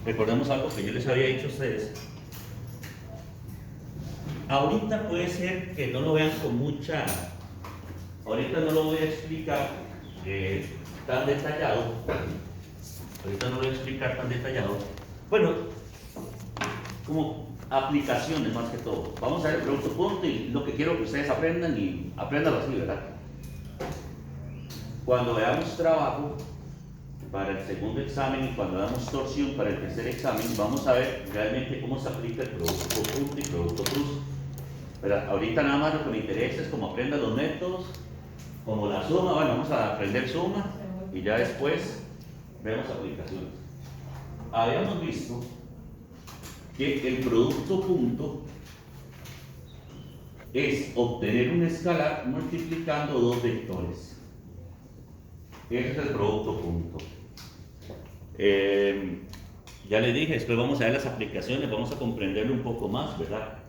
recordemos algo que yo les había dicho a ustedes. Ahorita puede ser que no lo vean con mucha... Ahorita no lo voy a explicar tan detallado. Ahorita no lo voy a explicar tan detallado. Bueno, como aplicaciones más que todo. Vamos a ver el producto punto y lo que quiero que ustedes aprendan y aprendanlo así, ¿verdad? Cuando veamos trabajo para el segundo examen y cuando damos torsión para el tercer examen, vamos a ver realmente cómo se aplica el producto punto y producto cruz. ¿Verdad? Ahorita nada más lo que me interesa es cómo aprendan los métodos, como la suma. Bueno, vamos a aprender suma y ya después vemos aplicaciones. Habíamos visto que el producto punto es obtener un escalar multiplicando dos vectores. Ese es el producto punto. Ya les dije, después vamos a ver las aplicaciones, vamos a comprenderlo un poco más, ¿verdad?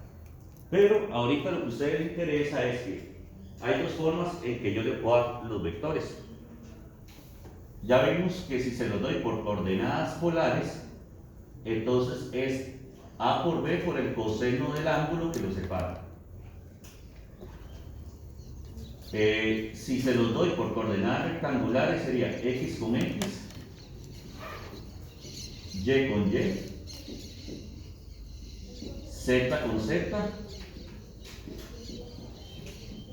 Pero ahorita lo que a ustedes les interesa es que hay dos formas en que yo le puedo dar los vectores. Ya vimos que si se los doy por coordenadas polares, entonces es A por B por el coseno del ángulo que los separa. Si se los doy por coordenadas rectangulares sería X con X, Y con Y, Z con Z,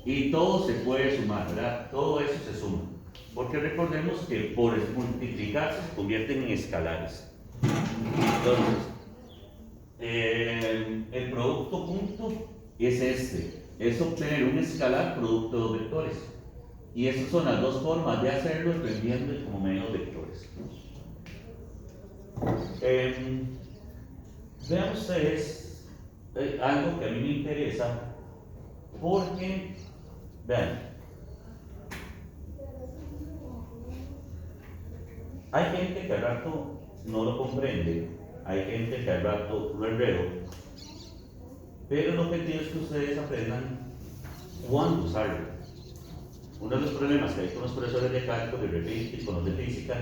y todo se puede sumar, ¿verdad? Todo eso se suma. Porque recordemos que por multiplicarse se convierten en escalares. Entonces, el producto punto es este. Es obtener un escalar producto de dos vectores. Y esas son las dos formas de hacerlo, entendiendo como menos vectores. Vean ustedes algo que a mí me interesa, porque, vean, hay gente que al rato no lo comprende, hay gente que al rato lo enredo, pero lo que quiero es que ustedes aprendan cuándo usarlo. Uno de los problemas que hay con los profesores de cálculo, de repente, y con los de física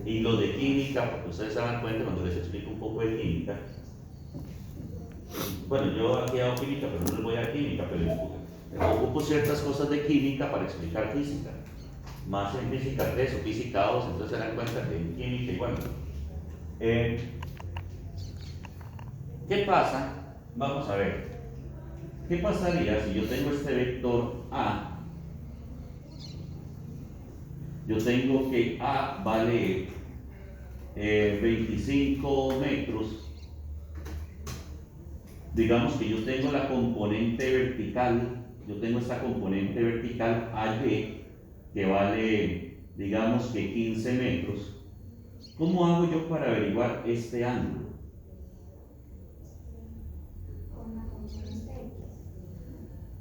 y los de química, porque ustedes se dan cuenta cuando les explico un poco de química. Bueno, yo aquí hago química, pero no les voy a dar química, pero ocupo ciertas cosas de química para explicar física. Más en física 3 o física 2, entonces se dan cuenta que en química igual. ¿Qué pasa? Vamos a ver. ¿Qué pasaría si yo tengo este vector A? Yo tengo que A vale 25 metros. Digamos que yo tengo la componente vertical, yo tengo esta componente vertical AY que vale, digamos que 15 metros. ¿Cómo hago yo para averiguar este ángulo? Con la componente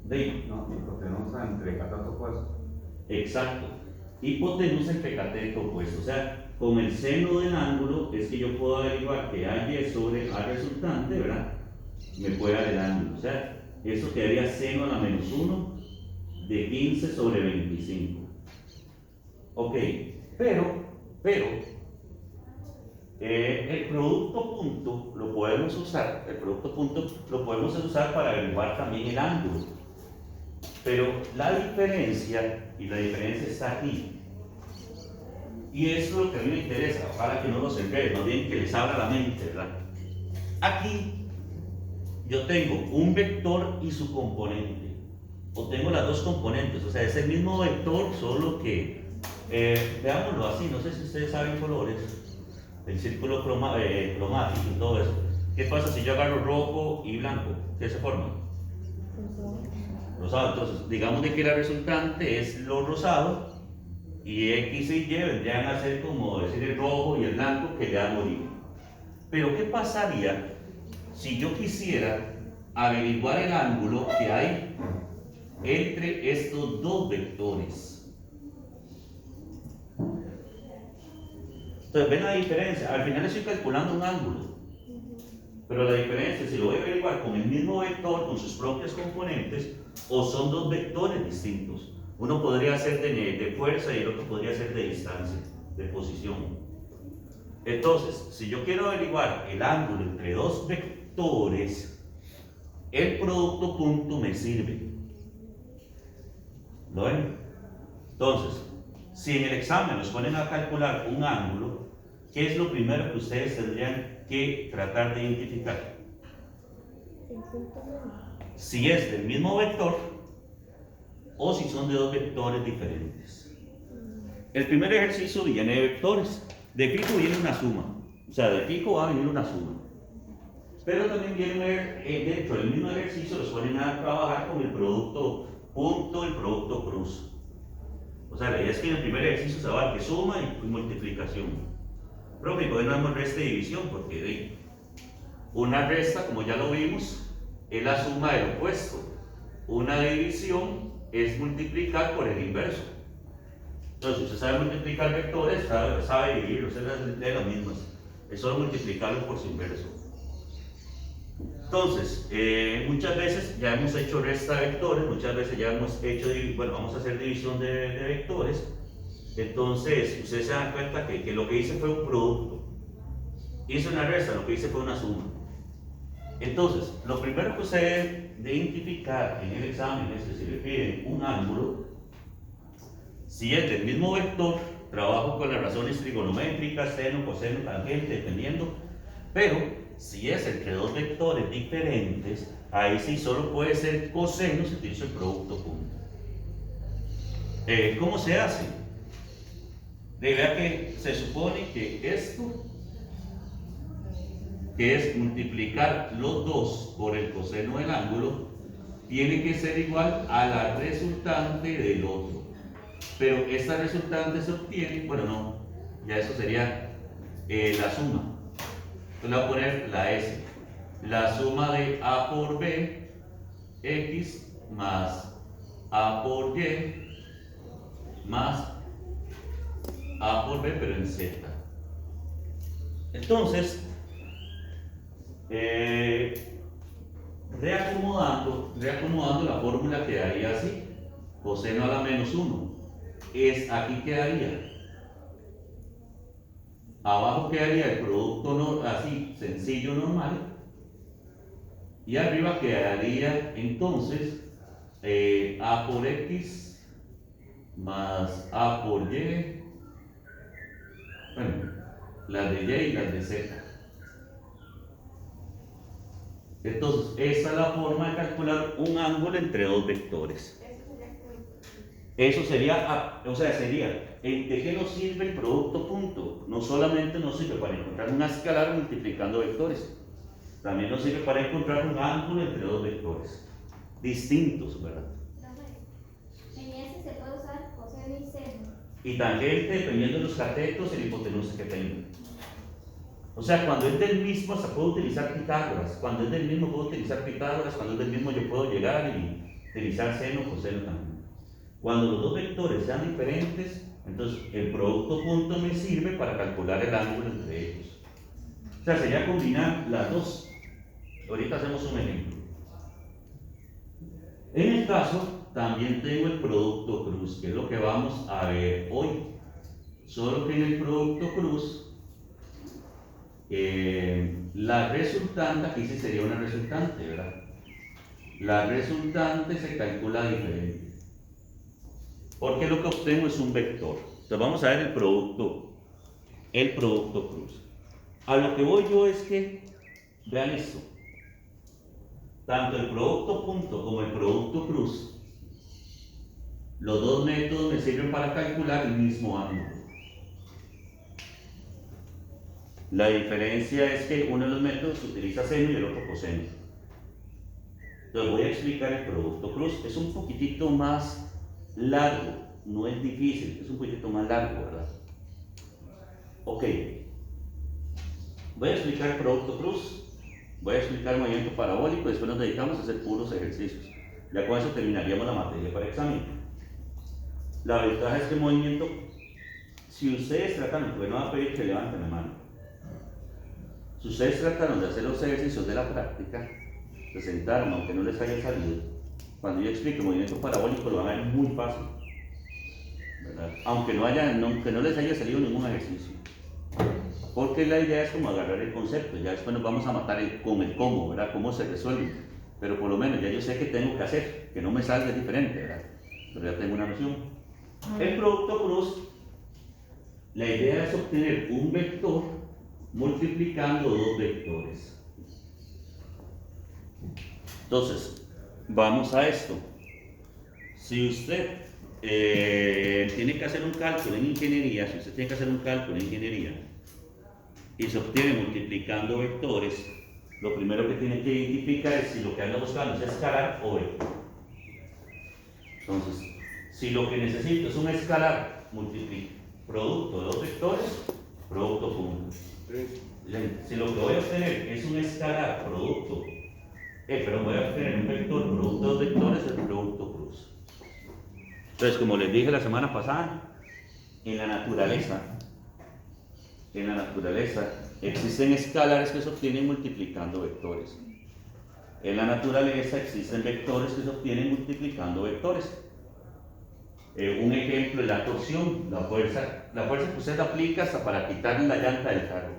X. No, hipotenusa entre cateto opuesto. Exacto. Hipotenusa entre cateto opuesto. O sea, con el seno del ángulo es que yo puedo averiguar que AY sobre A resultante, ¿verdad? Me puede dar el ángulo. O sea, eso quedaría seno a la menos 1 de 15 sobre 25. Ok, pero el producto punto lo podemos usar, para averiguar también el ángulo. Pero la diferencia está aquí. Y eso es lo que a mí me interesa, para que no los enrede, más bien que les abra la mente, ¿verdad? Aquí yo tengo un vector y su componente, o tengo las dos componentes, o sea, es el mismo vector, solo que, veámoslo así, no sé si ustedes saben colores, el círculo cromático y todo eso. ¿Qué pasa si yo agarro rojo y blanco? ¿Qué se forma? Rosado. Entonces, digamos de que la resultante es lo rosado, y X y Y vendrían a ser como decir el rojo y el blanco que le dan origen. Pero ¿qué pasaría si yo quisiera averiguar el ángulo que hay entre estos dos vectores? Entonces, ven la diferencia. Al final estoy calculando un ángulo, pero la diferencia es si lo voy a averiguar con el mismo vector, con sus propias componentes, o son dos vectores distintos. Uno podría ser de fuerza y el otro podría ser de distancia, de posición. Entonces, si yo quiero averiguar el ángulo entre dos vectores, el producto punto me sirve. ¿Lo ven? Entonces, si en el examen nos ponen a calcular un ángulo, ¿qué es lo primero que ustedes tendrían que tratar de identificar? El punto medio. Si es del mismo vector o si son de dos vectores diferentes. El primer ejercicio viene de vectores. De fijo viene una suma. O sea, de fijo va a venir una suma. Pero también viene dentro del mismo ejercicio, los ponen a trabajar con el producto punto, el producto cruz. O sea, la idea es que en el primer ejercicio se va a que suma y multiplicación. Profe, ¿por qué no damos resta y división? Porque una resta, como ya lo vimos, es la suma del opuesto. Una división es multiplicar por el inverso. Entonces, si usted sabe multiplicar vectores, sabe dividir, usted lee las mismas. Es solo multiplicarlo por su inverso. Entonces, muchas veces ya hemos hecho resta de vectores, muchas veces ya hemos hecho, bueno, vamos a hacer división de vectores. Entonces, ustedes se dan cuenta que lo que hice fue un producto. Hice una resta, lo que hice fue una suma. Entonces, lo primero que ustedes deben identificar en el examen es que si le piden un ángulo, si es del mismo vector, trabajo con las razones trigonométricas, seno, coseno, tangente, dependiendo, pero si es entre dos vectores diferentes, ahí sí solo puede ser coseno si utilizo el producto punto. ¿Cómo se hace? Vea que se supone que esto, que es multiplicar los dos por el coseno del ángulo, tiene que ser igual a la resultante del otro. Pero esta resultante se obtiene, bueno, no, ya eso sería la suma. Entonces le voy a poner la S. La suma de A por B, X, más A por Y, más A por B, pero en Z. Entonces, reacomodando la fórmula quedaría así. Coseno a la menos 1. Aquí quedaría. Abajo quedaría el producto así, sencillo, normal. Y arriba quedaría entonces A por X más A por Y. Bueno, las de Y y las de Z. Entonces, esa es la forma de calcular un ángulo entre dos vectores. Eso sería, o sea, sería, ¿de qué nos sirve el producto punto? No solamente nos sirve para encontrar una escalar multiplicando vectores, también nos sirve para encontrar un ángulo entre dos vectores distintos, ¿verdad? En ese se puede usar coseno y seno. Y tangente dependiendo de los catetos y la hipotenusa que tengan. O sea, cuando es del mismo se puede utilizar Pitágoras, cuando es del mismo puedo utilizar Pitágoras, cuando es del mismo yo puedo llegar y utilizar seno, coseno también. Cuando los dos vectores sean diferentes, entonces el producto punto me sirve para calcular el ángulo entre ellos. O sea, sería combinar las dos. Ahorita hacemos un ejemplo. En el caso, también tengo el producto cruz, que es lo que vamos a ver hoy. Solo que en el producto cruz, la resultante, aquí sí sería una resultante, ¿verdad? La resultante se calcula diferente. Porque lo que obtengo es un vector. Entonces vamos a ver el producto cruz. A lo que voy yo es que, vean esto, tanto el producto punto como el producto cruz, los dos métodos me sirven para calcular el mismo ángulo. La diferencia es que uno de los métodos utiliza seno y el otro coseno. Entonces voy a explicar el producto cruz. Es un poquitito más largo, no es difícil, es un poquitito más largo, ¿verdad? Ok. Voy a explicar el producto cruz, voy a explicar el movimiento parabólico y después nos dedicamos a hacer puros ejercicios. Ya con eso terminaríamos la materia para examen. La ventaja es que el movimiento, si ustedes tratan, porque no va a pedir que levanten la mano, si ustedes trataron de hacer los ejercicios de la práctica, se sentaron, aunque no les haya salido, cuando yo explique el movimiento parabólico lo van a ver muy fácil, ¿verdad? Aunque no les haya salido ningún ejercicio. porque la idea es como agarrar el concepto, ya después nos vamos a matar con el cómo, ¿verdad? Cómo se resuelve, pero por lo menos ya yo sé qué tengo que hacer, que no me salga diferente, ¿verdad? Pero ya tengo una noción. El producto cruz, la idea es obtener un vector multiplicando dos vectores. Entonces, vamos a esto. Si usted tiene que hacer un cálculo en ingeniería, y se obtiene multiplicando vectores, lo primero que tiene que identificar es si lo que anda buscando es escalar o vector. Entonces, si lo que necesito es un escalar producto de dos vectores, producto punto. Si lo que voy a obtener es un escalar producto, voy a obtener un vector producto de dos vectores, el producto cruz. Entonces, como les dije la semana pasada, en la naturaleza existen escalares que se obtienen multiplicando vectores. En la naturaleza existen vectores que se obtienen multiplicando vectores. Un ejemplo es la torsión, la fuerza que usted aplica hasta para quitarle la llanta del carro.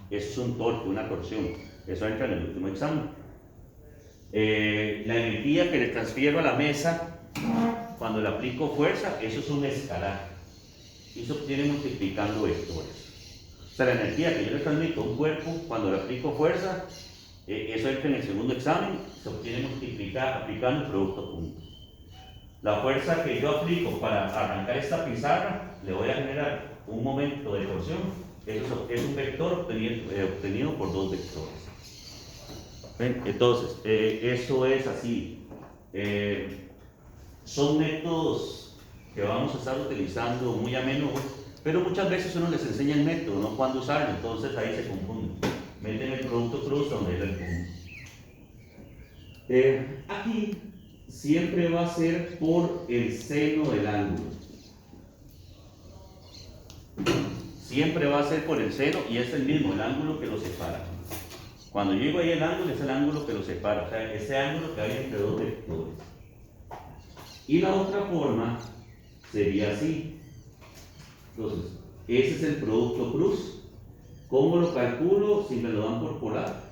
Eso es un torque, una torsión. Eso entra en el último examen. La energía que le transfiero a la mesa cuando le aplico fuerza, eso es un escalar. Y se obtiene multiplicando vectores. O sea, la energía que yo le transmito a un cuerpo cuando le aplico fuerza, eso entra en el segundo examen, se obtiene aplicando el producto punto. La fuerza que yo aplico para arrancar esta pizarra, le voy a generar un momento de torsión. Eso es un vector obtenido por dos vectores. ¿Ven? Entonces, eso es así. Son métodos que vamos a estar utilizando muy a menudo, pero muchas veces uno les enseña el método, no cuándo usarlo, entonces ahí se confunden. Meten el producto cruz donde es el punto. Aquí siempre va a ser por el seno del ángulo. Siempre va a ser por el seno y es el mismo, el ángulo que lo separa. Cuando yo digo ahí el ángulo, es el ángulo que lo separa, o sea, ese ángulo que hay entre dos vectores. Y la otra forma sería así. Entonces, ese es el producto cruz. ¿Cómo lo calculo si me lo dan por polar?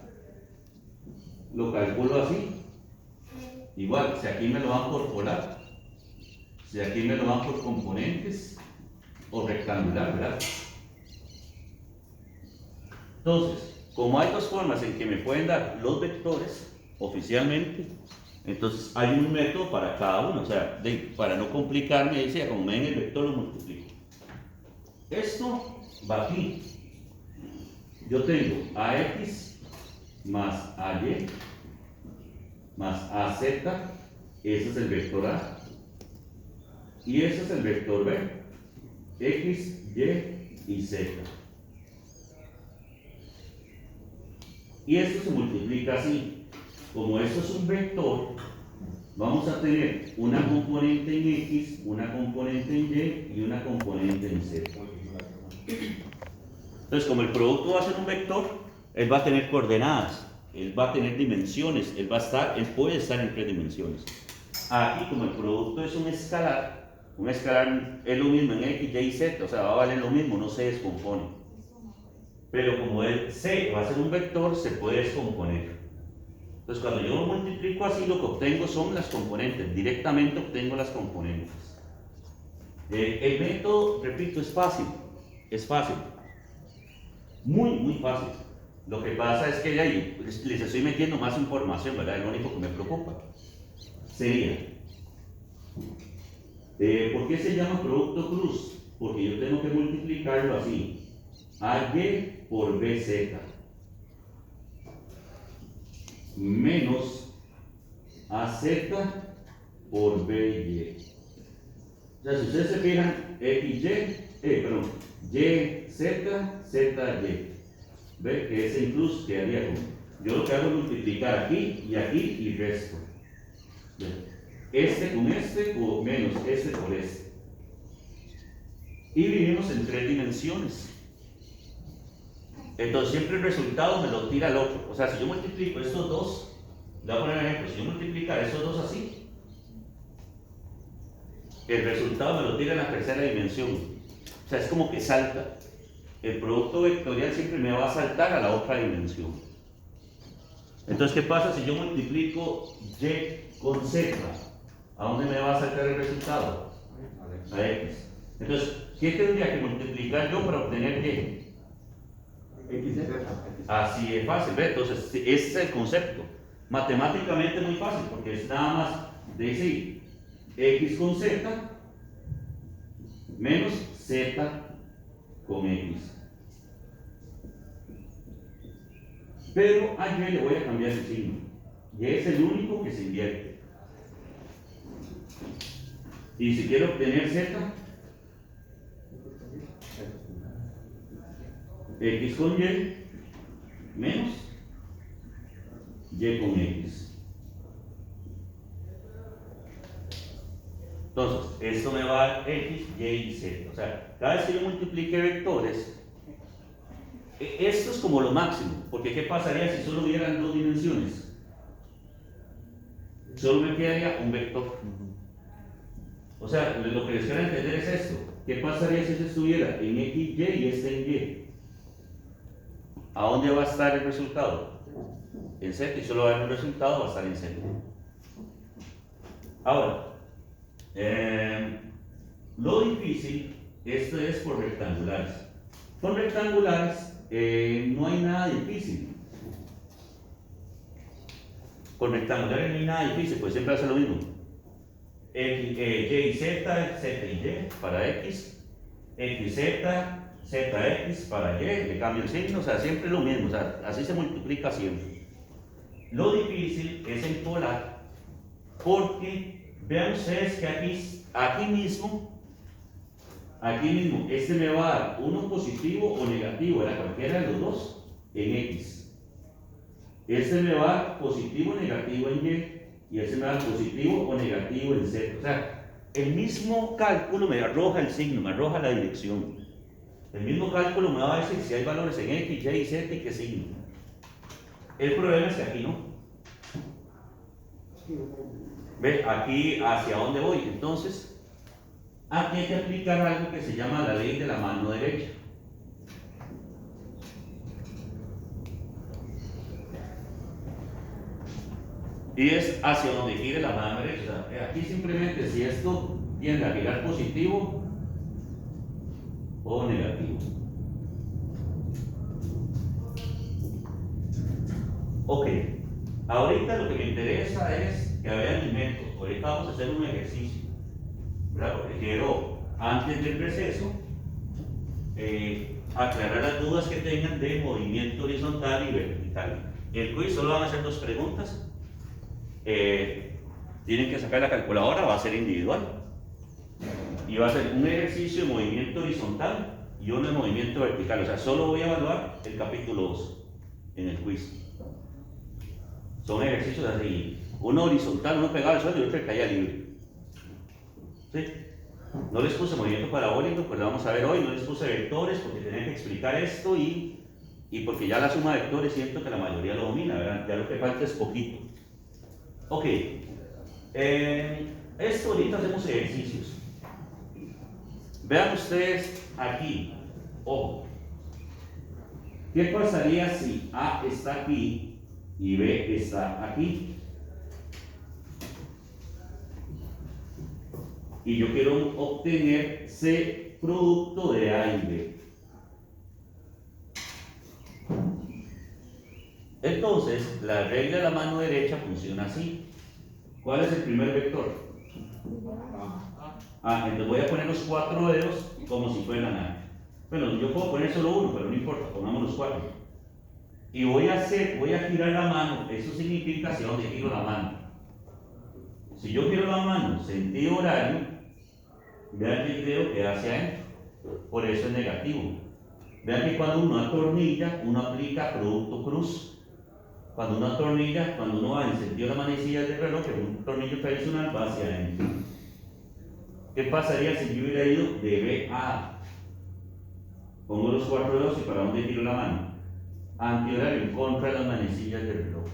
Lo calculo así. Igual, si aquí me lo dan por polar, si aquí me lo dan por componentes o rectangular, ¿verdad? Entonces, como hay dos formas en que me pueden dar los vectores oficialmente, entonces hay un método para cada uno, o sea, para no complicarme, decía, como me den el vector lo multiplico. Esto va aquí. Yo tengo AX más AY más AZ, ese es el vector A, y ese es el vector B, X, Y y Z. Y esto se multiplica así. Como esto es un vector, vamos a tener una componente en X, una componente en Y y una componente en Z. Entonces, como el producto va a ser un vector, él va a tener coordenadas, él va a tener dimensiones, él puede estar en 3 dimensiones. Aquí, como el producto es un escalar es lo mismo en X, Y y Z, o sea, va a valer lo mismo, no se descompone. Pero como el C va a ser un vector, se puede descomponer. Entonces, cuando yo lo multiplico así, lo que obtengo son las componentes, directamente obtengo las componentes. El método, repito, es fácil, muy fácil. Lo que pasa es que ahí les estoy metiendo más información, ¿verdad? Es lo único que me preocupa. Sería, ¿por qué se llama producto cruz? Porque yo tengo que multiplicarlo así, AY por BZ menos AZ por BY. O sea, si ustedes se fijan, YZ, ZY. ¿Ve? Que ese incluso quedaría como. Yo lo que hago es multiplicar aquí y resto. ¿Ve? Este con este o menos este por este. Y vivimos en 3 dimensiones. Entonces siempre el resultado me lo tira al otro. O sea, si yo multiplico estos dos, le voy a poner un ejemplo, si yo multiplicara estos dos así, el resultado me lo tira en la tercera dimensión. O sea, es como que salta. el producto vectorial siempre me va a saltar a la otra dimensión. Entonces, ¿qué pasa si yo multiplico y con z? ¿A dónde me va a saltar el resultado? A x. Entonces, ¿qué tendría que multiplicar yo para obtener y? X, Z. Así es fácil, ¿ves? Entonces, ese es el concepto. Matemáticamente muy fácil, porque es nada más decir x con z menos z con x. Pero a y le voy a cambiar el signo. Y es el único que se invierte. Y si quiero obtener z, x con y menos y con x. Entonces, esto me va a dar x, y y z. O sea, cada vez que yo multiplique vectores, esto es como lo máximo, porque ¿qué pasaría si solo hubieran dos dimensiones? Solo me quedaría un vector. O sea, lo que les quiero entender es esto. ¿Qué pasaría si se estuviera en x, y y este en y? ¿A dónde va a estar el resultado? En z, y solo va a haber un resultado, va a estar en z. Ahora, lo difícil, esto es por rectangulares. Con rectangulares no hay nada difícil. Con rectangulares no hay nada difícil, pues siempre hace lo mismo. Y y z, z y y para x, x, z, zx para y, le cambio el signo, o sea, siempre lo mismo, o sea, así se multiplica siempre. Lo difícil es en polar, porque vean ustedes que aquí mismo, este me va a dar uno positivo o negativo, era cualquiera de los dos, en x. Este me va a dar positivo o negativo en y este me va a dar positivo o negativo en z. O sea, el mismo cálculo me arroja el signo, me arroja la dirección. El mismo cálculo me va a decir si hay valores en x, y y z y qué signo. El problema es que aquí no. ¿Ve? Aquí hacia dónde voy. Entonces, aquí hay que aplicar algo que se llama la ley de la mano derecha. Y es hacia donde gire la mano derecha. O sea, aquí simplemente si esto tiende a girar positivo o negativo. Ok, ahorita lo que me interesa es que vean el método. Ahorita vamos a hacer un ejercicio, ¿verdad? Porque quiero, antes del receso, aclarar las dudas que tengan de movimiento horizontal y vertical. El quiz solo van a hacer dos preguntas. Tienen que sacar la calculadora, va a ser individual. Y va a ser un ejercicio de movimiento horizontal y uno de movimiento vertical. O sea, solo voy a evaluar el capítulo 2 en el quiz. Son ejercicios así, uno horizontal, uno pegado al suelo y otro que caía libre. ¿Sí? No les puse movimiento parabólico, pues lo vamos a ver hoy. No les puse vectores porque tenía que explicar esto y porque ya la suma de vectores siento que la mayoría lo domina, ¿verdad? Ya lo que falta es poquito. Ok, esto ahorita hacemos ejercicios. Vean ustedes aquí, ojo, ¿qué pasaría si A está aquí y B está aquí? Y yo quiero obtener C producto de A y B. Entonces, la regla de la mano derecha funciona así. ¿Cuál es el primer vector? Entonces voy a poner los 4 dedos como si fueran A. Bueno, yo puedo poner solo uno, pero no importa, pongamos los 4. Y voy a girar la mano, eso significa hacia dónde giro la mano. Si yo giro la mano sentido horario, vean que el dedo queda hacia adentro, por eso es negativo. Vean que cuando uno atornilla, uno aplica producto cruz. Cuando uno va en sentido de la manecilla del reloj, que es un tornillo tradicional, va hacia adentro. ¿Qué pasaría si yo hubiera ido de B a A? Pongo los 4 dedos y ¿para dónde giro la mano? Antihorario, en contra de las manecillas del reloj.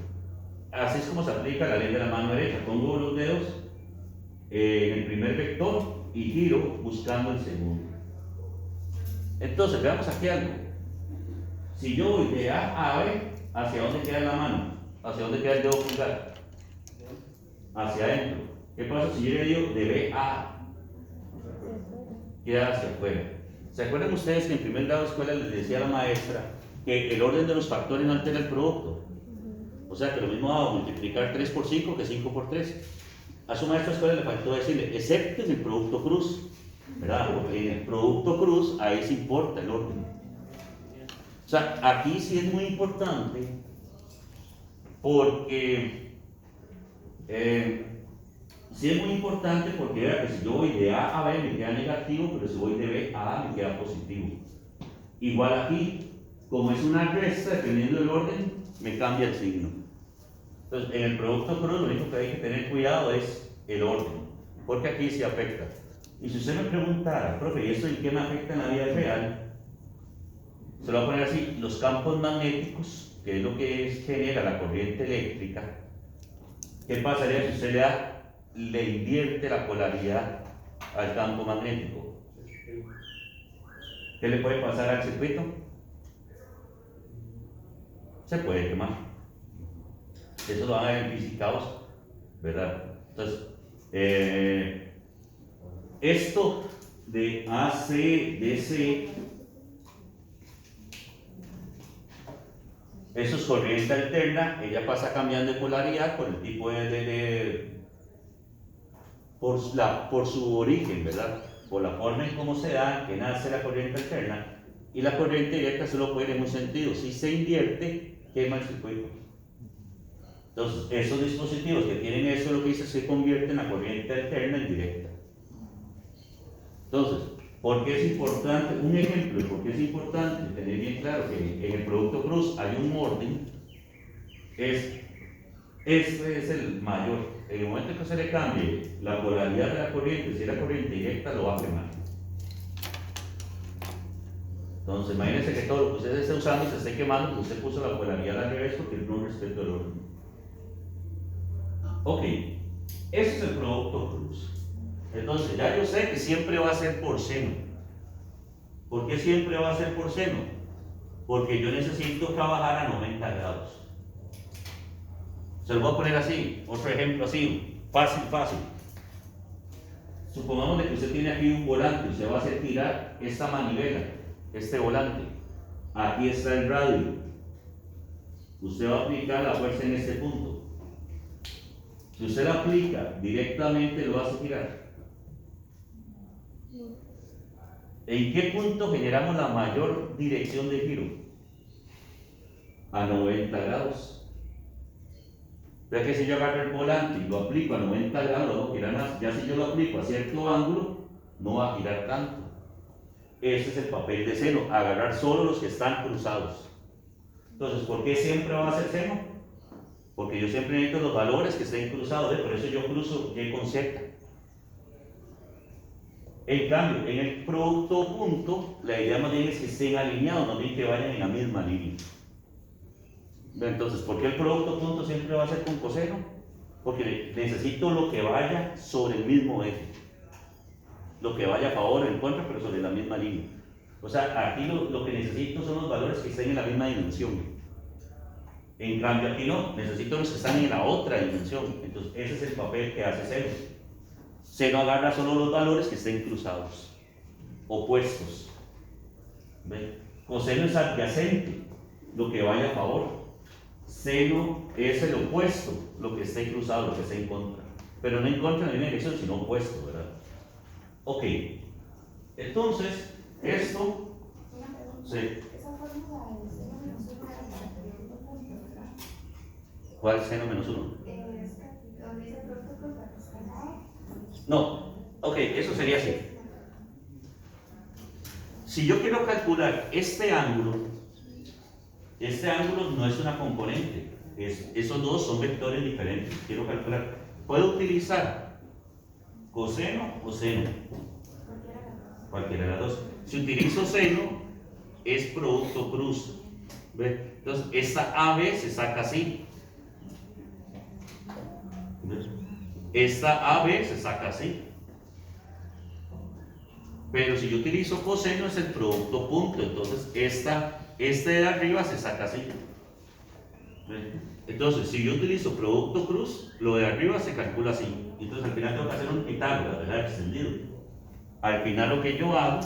Así es como se aplica la ley de la mano derecha. Pongo los dedos en el primer vector y giro buscando el segundo. Entonces, veamos aquí algo. Si yo voy de A a B, ¿hacia dónde queda la mano? ¿Hacia dónde queda el dedo pulgar? Hacia adentro. ¿Qué pasa si yo le digo de B a A? Queda hacia afuera. ¿Se acuerdan ustedes que en primer grado de escuela les decía a la maestra que el orden de los factores no altera el producto? O sea, que lo mismo va a multiplicar 3 por 5 que 5 por 3. A su maestra de escuela le faltó decirle, excepto en el producto cruz, ¿verdad? Porque en el producto cruz ahí sí importa el orden. O sea, aquí sí es muy importante porque sí es muy importante porque vea que si yo voy de A a B me queda negativo, pero si voy de B a A me queda positivo. Igual aquí, como es una resta, dependiendo del orden, me cambia el signo. Entonces, en el producto cruz lo único que hay que tener cuidado es el orden, porque aquí se afecta. Y si usted me preguntara, profe, ¿y esto en qué me afecta en la vida real? Se lo voy a poner así, los campos magnéticos, que es lo que genera la corriente eléctrica. ¿Qué pasaría si usted le invierte la polaridad al campo magnético? ¿Qué le puede pasar al circuito? Se puede quemar. Eso lo van a ver en fisicaos, ¿verdad? Entonces, esto de AC, DC, eso es corriente alterna, ella pasa cambiando de polaridad por el tipo por su origen, ¿verdad? Por la forma en cómo se da, que nace la corriente alterna, y la corriente directa solo puede ir en un sentido. Si se invierte, quema el circuito. Entonces, esos dispositivos que tienen eso, lo que dice, se convierten la corriente alterna en directa. Entonces, ¿por qué es importante? Un ejemplo de por qué es importante tener bien claro que en el producto cruz hay un orden. Este es el mayor. En el momento que se le cambie la polaridad de la corriente, si es la corriente directa, lo va a quemar. Entonces, imagínense que todo lo que usted esté usando se esté quemando porque usted puso la polaridad al revés porque no respeta el orden. Ok, ese es el producto cruz. Entonces, ya yo sé que siempre va a ser por seno. ¿Por qué siempre va a ser por seno? Porque yo necesito trabajar a 90 grados. Se lo voy a poner así, otro ejemplo así, fácil. Supongamos que usted tiene aquí un volante, usted va a hacer girar esta manivela, este volante. Aquí está el radio. Usted va a aplicar la fuerza en este punto. Si usted la aplica directamente, lo hace girar. ¿En qué punto generamos la mayor dirección de giro? A 90 grados. Vea que si yo agarro el volante y lo aplico a 90 grados, lo va a girar más. Ya si yo lo aplico a cierto ángulo, no va a girar tanto. Ese es el papel de seno, agarrar solo los que están cruzados. Entonces, ¿por qué siempre va a ser seno? Porque yo siempre necesito los valores que estén cruzados, por eso yo cruzo Y con Z. En cambio, en el producto punto, la idea más bien es que estén alineados, no bien que vayan en la misma línea. Entonces, ¿por qué el producto punto siempre va a ser con coseno? Porque necesito lo que vaya sobre el mismo eje. Lo que vaya a favor o en contra, pero sobre la misma línea. O sea, aquí lo que necesito son los valores que estén en la misma dimensión. En cambio, aquí no, necesito los que están en la otra dimensión. Entonces, ese es el papel que hace seno. Seno agarra solo los valores que estén cruzados, opuestos. ¿Ven? Coseno es adyacente, lo que vaya a favor. Seno es el opuesto, lo que esté cruzado, lo que esté en contra. Pero no en contra en la misma dirección, sino opuesto, ¿verdad? Ok. Entonces, esto. Una pregunta. Sí. Esa fórmula de seno menos 1 era para tener un punto, ¿verdad? ¿Cuál es seno menos 1? Donde dice producto cruz, la que está en la A. No. Ok, eso sería así. Si yo quiero calcular este ángulo no es una componente. Esos dos son vectores diferentes. Quiero calcular. Puedo utilizar coseno o seno. Cualquiera de las dos. Si utilizo seno, es producto cruz. ¿Ve? Entonces, esta AB se saca así. ¿Ve? Esta AB se saca así. Pero si yo utilizo coseno es el producto punto, entonces este de arriba se saca así. Entonces, si yo utilizo producto cruz, lo de arriba se calcula así. Entonces al final tengo que hacer un Pitágoras, ¿verdad? Extendido. Al final lo que yo hago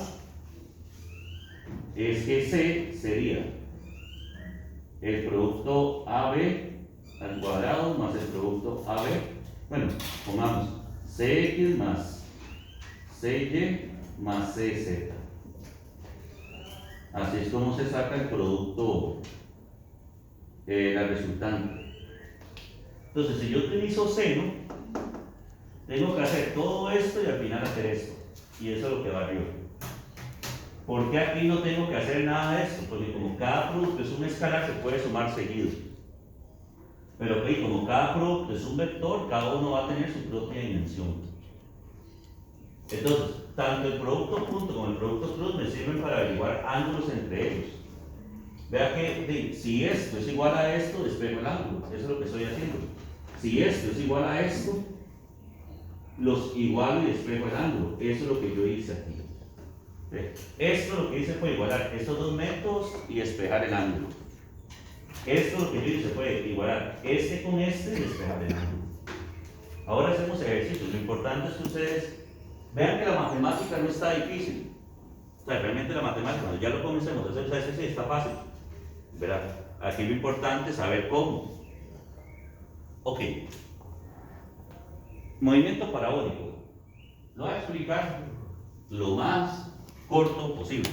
es que C sería el producto AB al cuadrado más el producto AB. Bueno, pongamos CX más CY más CZ. Así es como se saca el producto, la resultante. Entonces, si yo utilizo seno, tengo que hacer todo esto y al final hacer esto. Y eso es lo que va arriba. ¿Por qué aquí no tengo que hacer nada de esto? Porque como cada producto es un escalar, se puede sumar seguido. Pero como cada producto es un vector, cada uno va a tener su propia dimensión. Entonces, tanto el producto punto como el producto cruz me sirven para averiguar ángulos entre ellos. Vea que si esto es igual a esto, despejo el ángulo. Eso es lo que estoy haciendo. Si esto es igual a esto, los igualo y despejo el ángulo. Eso es lo que yo hice aquí. Esto lo que hice fue igualar estos dos métodos y despejar el ángulo. Esto lo que yo hice fue igualar este con este y despejar el ángulo. Ahora hacemos ejercicios. Lo importante es que ustedes vean que la matemática no está difícil. O sea, realmente la matemática, cuando ya lo comencemos a hacer, ¿sabes? Sí, está fácil. ¿Verdad? Aquí lo importante es saber cómo. Ok. Movimiento parabólico. Lo voy a explicar lo más corto posible.